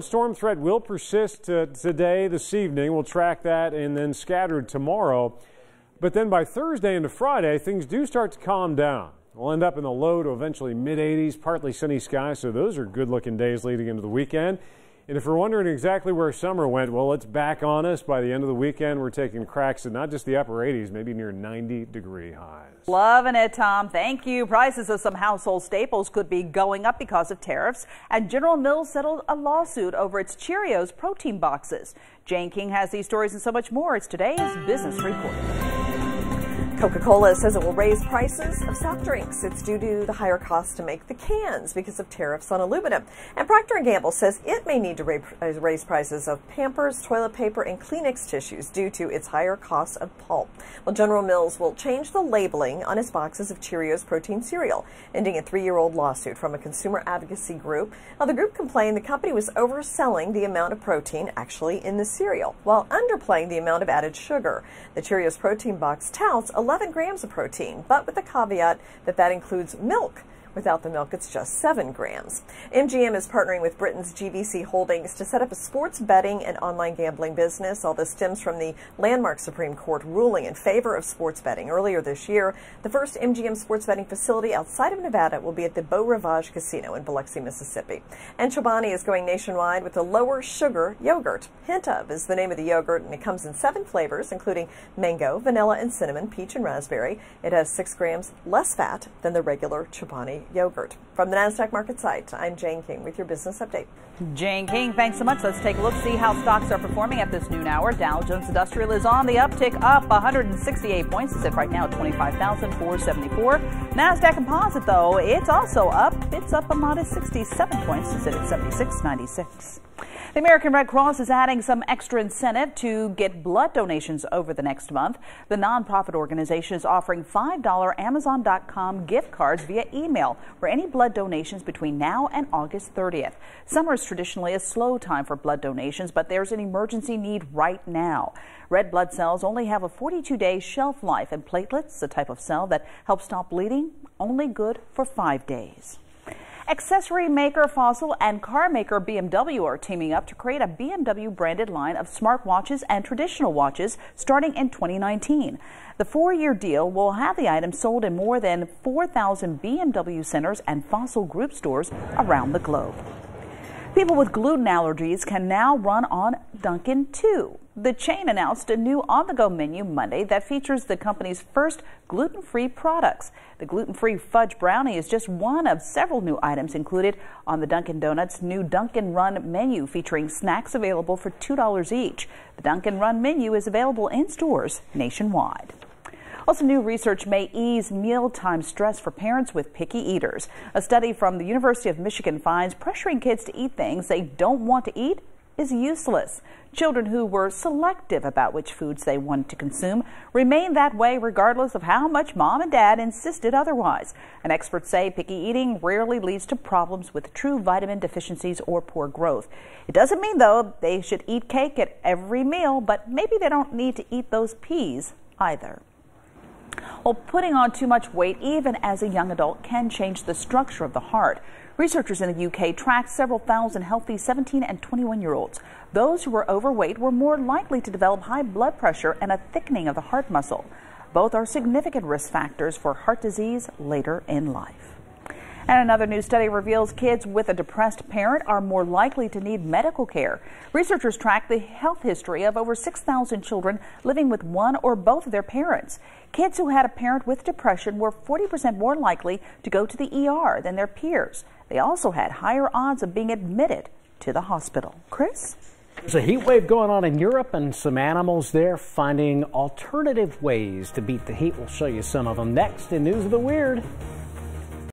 Storm threat will persist today, this evening. We'll track that and then scattered tomorrow. But then by Thursday into Friday, things do start to calm down. We'll end up in the low to eventually mid-80s, partly sunny skies, so those are good-looking days leading into the weekend. And if we're wondering exactly where summer went, well, it's back on us. By the end of the weekend, we're taking cracks at not just the upper 80s, maybe near 90-degree highs. Loving it, Tom. Thank you. Prices of some household staples could be going up because of tariffs, and General Mills settled a lawsuit over its Cheerios protein boxes. Jane King has these stories and so much more. It's today's Business Report. Coca-Cola says it will raise prices of soft drinks. It's due to the higher cost to make the cans because of tariffs on aluminum. And Procter & Gamble says it may need to raise prices of Pampers, toilet paper, and Kleenex tissues due to its higher cost of pulp. Well, General Mills will change the labeling on its boxes of Cheerios protein cereal, ending a 3-year-old lawsuit from a consumer advocacy group. Now, the group complained the company was overselling the amount of protein actually in the cereal, while underplaying the amount of added sugar. The Cheerios protein box touts 11 grams of protein, but with the caveat that that includes milk. Without the milk, it's just 7 grams. MGM is partnering with Britain's GVC Holdings to set up a sports betting and online gambling business. All this stems from the landmark Supreme Court ruling in favor of sports betting. Earlier this year, the first MGM sports betting facility outside of Nevada will be at the Beau Rivage Casino in Biloxi, Mississippi. And Chobani is going nationwide with a lower sugar yogurt. Hint of is the name of the yogurt, and it comes in 7 flavors, including mango, vanilla, and cinnamon, peach, and raspberry. It has 6 grams less fat than the regular Chobani yogurt. From the NASDAQ market site, I'm Jane King with your business update. Jane King, thanks so much. Let's take a look, see how stocks are performing at this noon hour. Dow Jones Industrial is on the uptick, up 168 points. It's at right now at 25,474. NASDAQ Composite, though, it's also up. It's up a modest 67 points. It's at 76.96. The American Red Cross is adding some extra incentive to get blood donations over the next month. The nonprofit organization is offering $5 Amazon.com gift cards via email for any blood donations between now and August 30th. Summer is traditionally a slow time for blood donations, but there's an emergency need right now. Red blood cells only have a 42-day shelf life, and platelets, a type of cell that helps stop bleeding, only good for 5 days. Accessory maker Fossil and car maker BMW are teaming up to create a BMW branded line of smartwatches and traditional watches starting in 2019. The 4-year deal will have the items sold in more than 4,000 BMW centers and Fossil Group stores around the globe. People with gluten allergies can now run on Dunkin' too. The chain announced a new on-the-go menu Monday that features the company's first gluten-free products. The gluten-free fudge brownie is just one of several new items included on the Dunkin' Donuts new Dunkin' Run menu, featuring snacks available for $2 each. The Dunkin' Run menu is available in stores nationwide. Also, new research may ease mealtime stress for parents with picky eaters. A study from the University of Michigan finds pressuring kids to eat things they don't want to eat is useless. Children who were selective about which foods they wanted to consume remain that way regardless of how much mom and dad insisted otherwise. And experts say picky eating rarely leads to problems with true vitamin deficiencies or poor growth. It doesn't mean, though, they should eat cake at every meal, but maybe they don't need to eat those peas either. Well, putting on too much weight, even as a young adult, can change the structure of the heart. Researchers in the UK tracked several thousand healthy 17 and 21-year-olds. Those who were overweight were more likely to develop high blood pressure and a thickening of the heart muscle. Both are significant risk factors for heart disease later in life. And another new study reveals kids with a depressed parent are more likely to need medical care. Researchers tracked the health history of over 6,000 children living with one or both of their parents. Kids who had a parent with depression were 40% more likely to go to the ER than their peers. They also had higher odds of being admitted to the hospital. Chris? There's a heat wave going on in Europe, and some animals there finding alternative ways to beat the heat. We'll show you some of them next in News of the Weird.